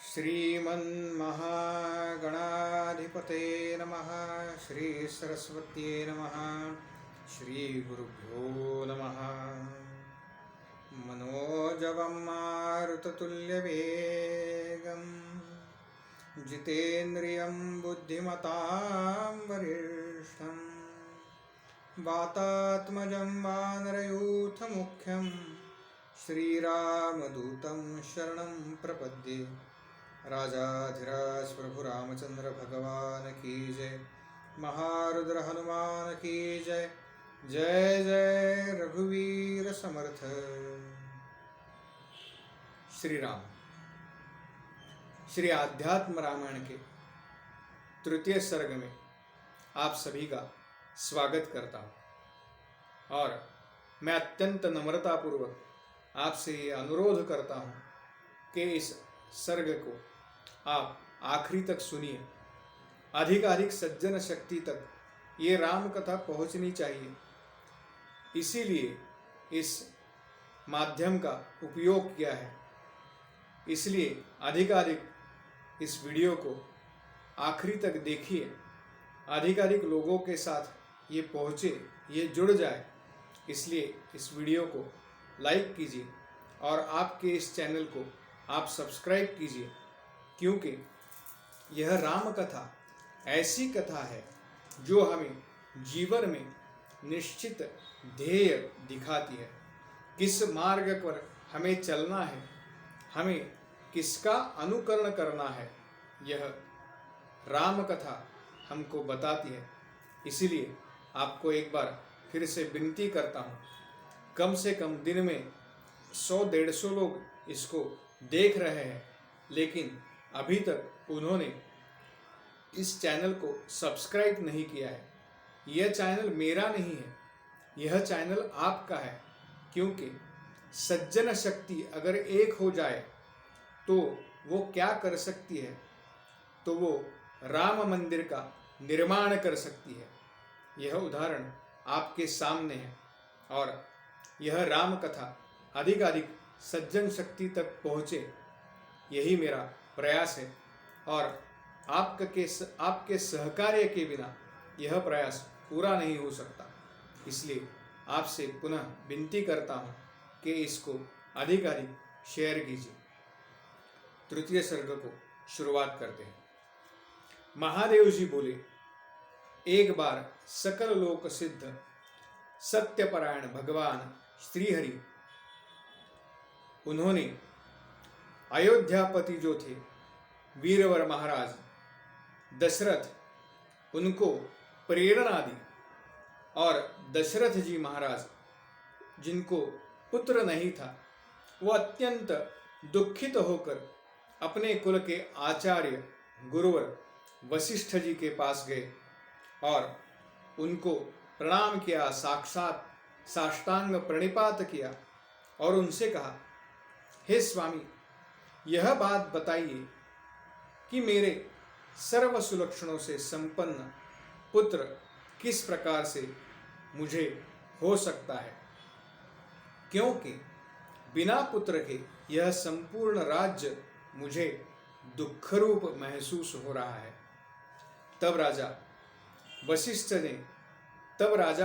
श्रीमन्महागणाधिपते नमः। श्रीसरस्वत्यै नमः। श्रीगुरुभ्यो नमः। मनोजवं मारुततुल्यवेगं जितेन्द्रियं बुद्धिमतां वरिष्ठं वातात्मजं वानरयूथमुख्यं श्रीरामदूतं शरणं प्रपद्ये। राजाधिराज प्रभु रामचंद्र भगवान की जय। महारुद्र हनुमान की जय। जय जय रघुवीर समर्थ। श्री राम। श्री आध्यात्म रामायण के तृतीय सर्ग में आप सभी का स्वागत करता हूँ और मैं अत्यंत नम्रतापूर्वक आपसे ये अनुरोध करता हूँ कि इस सर्ग को आप आखिरी तक सुनिए। अधिक सज्जन शक्ति तक ये राम कथा पहुँचनी चाहिए, इसीलिए इस माध्यम का उपयोग किया है। इसलिए अधिक इस वीडियो को आखिरी तक देखिए। अधिक लोगों के साथ ये पहुँचे, ये जुड़ जाए। इसलिए इस वीडियो को लाइक कीजिए और आपके इस चैनल को आप सब्सक्राइब कीजिए, क्योंकि यह राम कथा ऐसी कथा है जो हमें जीवन में निश्चित ध्येय दिखाती है। किस मार्ग पर हमें चलना है, हमें किसका अनुकरण करना है, यह राम कथा हमको बताती है। इसीलिए आपको एक बार फिर से विनती करता हूँ, कम से कम दिन में 100-150 लोग इसको देख रहे हैं, लेकिन अभी तक उन्होंने इस चैनल को सब्सक्राइब नहीं किया है। यह चैनल मेरा नहीं है, यह चैनल आपका है, क्योंकि सज्जन शक्ति अगर एक हो जाए तो वो क्या कर सकती है, तो वो राम मंदिर का निर्माण कर सकती है। यह उदाहरण आपके सामने है और यह राम कथा अधिक सज्जन शक्ति तक पहुँचे, यही मेरा प्रयास है। और आपके सहकार्य के बिना यह प्रयास पूरा नहीं हो सकता। इसलिए आपसे पुनः विनती करता हूँ कि इसको अधिक शेयर कीजिए। तृतीय सर्ग को शुरुआत करते हैं। महादेव जी बोले, एक बार सकल लोक सिद्ध सत्यपरायण भगवान श्रीहरि, उन्होंने अयोध्यापति जो थे वीरवर महाराज दशरथ, उनको प्रेरणा दी। और दशरथ जी महाराज, जिनको पुत्र नहीं था, वो अत्यंत दुखित होकर अपने कुल के आचार्य गुरुवर वशिष्ठ जी के पास गए और उनको प्रणाम किया, साक्षात साष्टांग प्रणिपात किया और उनसे कहा, हे स्वामी, यह बात बताइए कि मेरे सर्व सुलक्षणों से संपन्न पुत्र किस प्रकार से मुझे हो सकता है, क्योंकि बिना पुत्र के यह संपूर्ण राज्य मुझे दुखरूप महसूस हो रहा है। तब राजा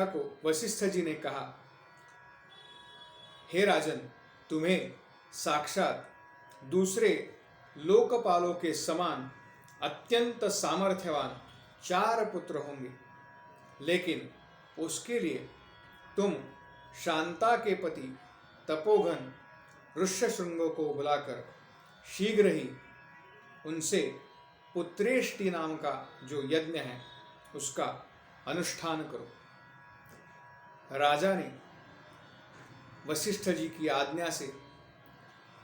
को वशिष्ठ जी ने कहा, हे राजन, तुम्हें साक्षात दूसरे लोकपालों के समान अत्यंत सामर्थ्यवान 4 पुत्र होंगे, लेकिन उसके लिए तुम शांता के पति तपोघन ऋष्यशृंग को बुलाकर शीघ्र ही उनसे पुत्रेष्टि नाम का जो यज्ञ है उसका अनुष्ठान करो। राजा ने वशिष्ठ जी की आज्ञा से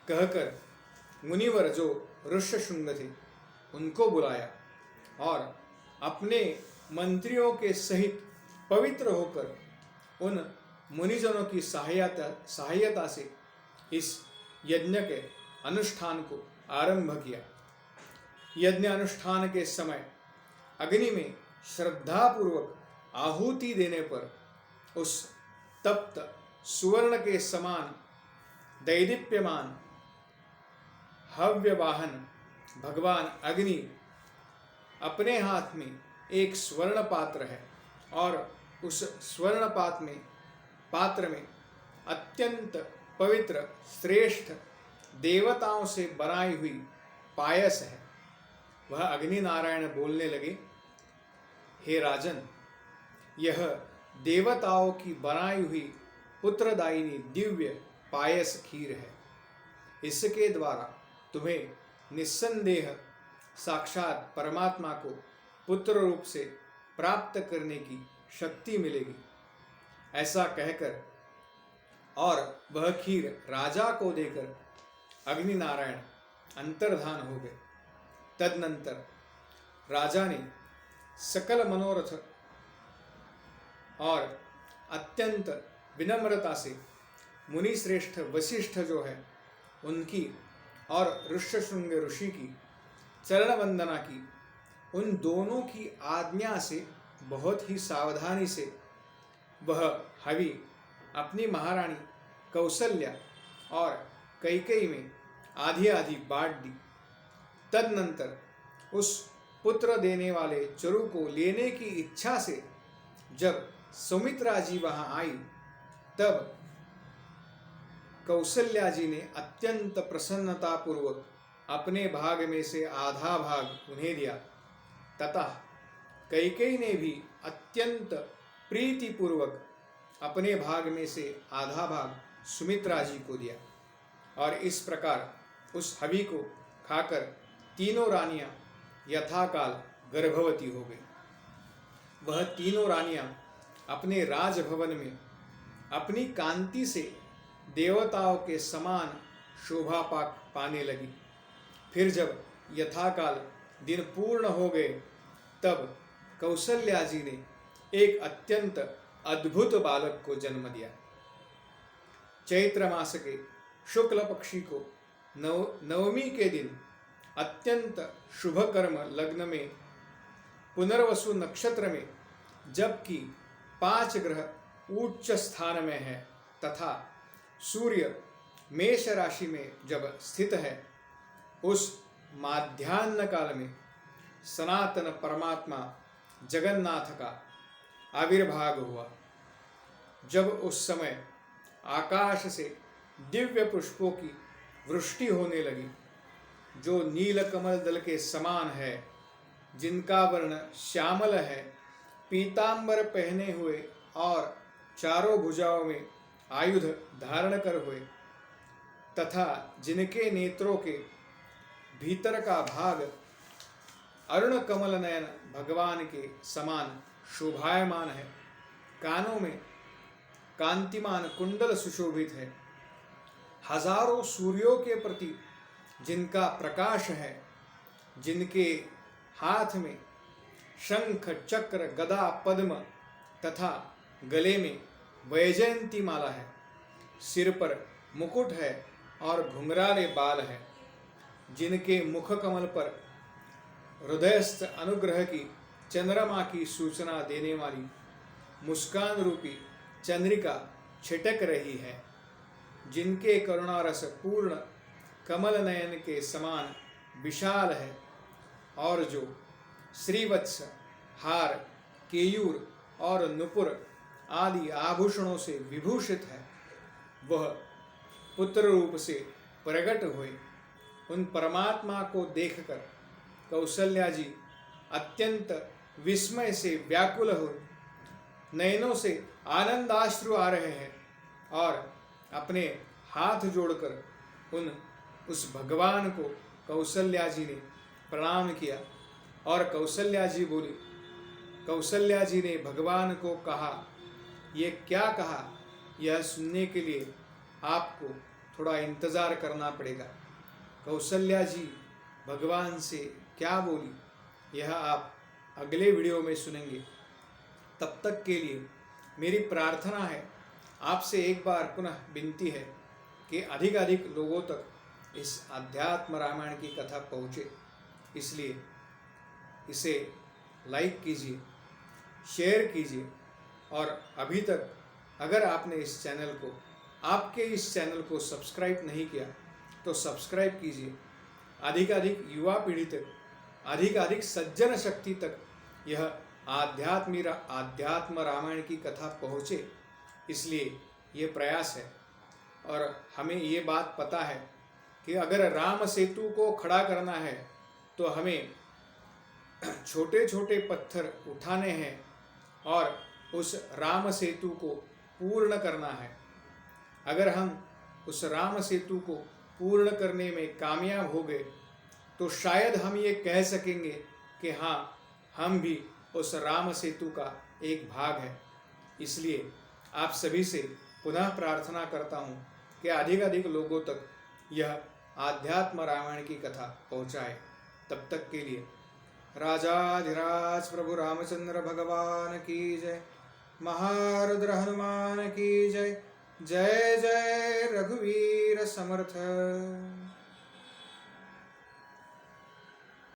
कहकर मुनिवर जो ऋष्यशृंग थे उनको बुलाया और अपने मंत्रियों के सहित पवित्र होकर उन मुनिजनों की सहायता से इस यज्ञ के अनुष्ठान को आरंभ किया। यज्ञ अनुष्ठान के समय अग्नि में श्रद्धापूर्वक आहुति देने पर उस तप्त सुवर्ण के समान दैदीप्यमान हव्य वाहन भगवान अग्नि अपने हाथ में एक स्वर्ण पात्र है और उस स्वर्ण पात्र में अत्यंत पवित्र श्रेष्ठ देवताओं से बनाई हुई पायस है। वह अग्नि नारायण बोलने लगे, हे राजन, यह देवताओं की बनाई हुई पुत्रदायिनी दिव्य पायस खीर है। इसके द्वारा तुम्हें निस्संदेह साक्षात परमात्मा को पुत्र रूप से प्राप्त करने की शक्ति मिलेगी। ऐसा कहकर और वह खीर राजा को देकर अग्नि नारायण अंतर्धान हो गए। तदनंतर राजा ने सकल मनोरथ और अत्यंत विनम्रता से मुनि श्रेष्ठ वशिष्ठ जो है उनकी और ऋष्यशृंग ऋषि की चरण वंदना की। उन दोनों की आज्ञा से बहुत ही सावधानी से वह हवि अपनी महारानी कौसल्या और कैकेयी में आधी आधी बांट दी। तदनंतर उस पुत्र देने वाले चरु को लेने की इच्छा से जब सुमित्रा जी वहां आई, तब कौसल्या जी ने अत्यंत प्रसन्नता पूर्वक अपने भाग में से आधा भाग उन्हें दिया तथा कैकेयी ने भी अत्यंत प्रीति पूर्वक अपने भाग में से आधा भाग सुमित्रा जी को दिया। और इस प्रकार उस हवि को खाकर तीनों रानियां यथाकाल गर्भवती हो गई। वह तीनों रानियां अपने राजभवन में अपनी कांति से देवताओं के समान शोभा पाने लगी। फिर जब यथाकाल दिन पूर्ण हो गए, तब कौसल्या जी ने एक अत्यंत अद्भुत बालक को जन्म दिया। चैत्र मास के शुक्ल पक्षी को नवमी के दिन अत्यंत शुभ कर्म लग्न में पुनर्वसु नक्षत्र में, जबकि 5 ग्रह उच्च स्थान में है तथा सूर्य मेष राशि में जब स्थित है, उस माध्याह्न काल में सनातन परमात्मा जगन्नाथ का आविर्भाव हुआ। जब उस समय आकाश से दिव्य पुष्पों की वृष्टि होने लगी, जो नीलकमल दल के समान है, जिनका वर्ण श्यामल है, पीतांबर पहने हुए और चारों भुजाओं में आयुध धारण कर हुए तथा जिनके नेत्रों के भीतर का भाग अरुण कमल नयन भगवान के समान शोभायमान है, कानों में कांतिमान कुंडल सुशोभित है, हजारों सूर्यों के प्रति जिनका प्रकाश है, जिनके हाथ में शंख चक्र गदा पद्म तथा गले में वैजयंती माला है, सिर पर मुकुट है और घुंघराले बाल है, जिनके मुख कमल पर हृदयस्थ अनुग्रह की चंद्रमा की सूचना देने वाली मुस्कान रूपी चंद्रिका छिटक रही है, जिनके करुणारस पूर्ण कमल नयन के समान विशाल है और जो श्रीवत्स हार केयूर और नुपुर आदि आभूषणों से विभूषित है, वह पुत्र रूप से प्रकट हुए। उन परमात्मा को देखकर कौसल्या जी अत्यंत विस्मय से व्याकुल हो, नयनों से आनंदाश्रु आ रहे हैं और अपने हाथ जोड़कर उस भगवान को कौसल्या जी ने प्रणाम किया। और कौसल्या जी बोली, कौसल्या जी ने भगवान को कहा, ये क्या कहा, यह सुनने के लिए आपको थोड़ा इंतज़ार करना पड़ेगा। कौसल्या जी भगवान से क्या बोली, यह आप अगले वीडियो में सुनेंगे। तब तक के लिए मेरी प्रार्थना है, आपसे एक बार पुनः विनती है कि अधिक लोगों तक इस अध्यात्म रामायण की कथा पहुँचे, इसलिए इसे लाइक कीजिए, शेयर कीजिए और अभी तक अगर आपने आपके इस चैनल को सब्सक्राइब नहीं किया तो सब्सक्राइब कीजिए। अधिक युवा पीढ़ी तक, अधिक सज्जन शक्ति तक यह आध्यात्म रामायण की कथा पहुँचे, इसलिए ये प्रयास है। और हमें ये बात पता है कि अगर राम सेतु को खड़ा करना है तो हमें छोटे छोटे पत्थर उठाने हैं और उस राम सेतु को पूर्ण करना है। अगर हम उस राम सेतु को पूर्ण करने में कामयाब हो गए तो शायद हम ये कह सकेंगे कि हाँ, हम भी उस राम सेतु का एक भाग है। इसलिए आप सभी से पुनः प्रार्थना करता हूँ कि अधिक लोगों तक यह आध्यात्म रामायण की कथा पहुँचाए। तब तक के लिए राजाधिराज प्रभु रामचंद्र भगवान की जय, महारुद्र हनुमान की जय। जय जय रघुवीर समर्थ।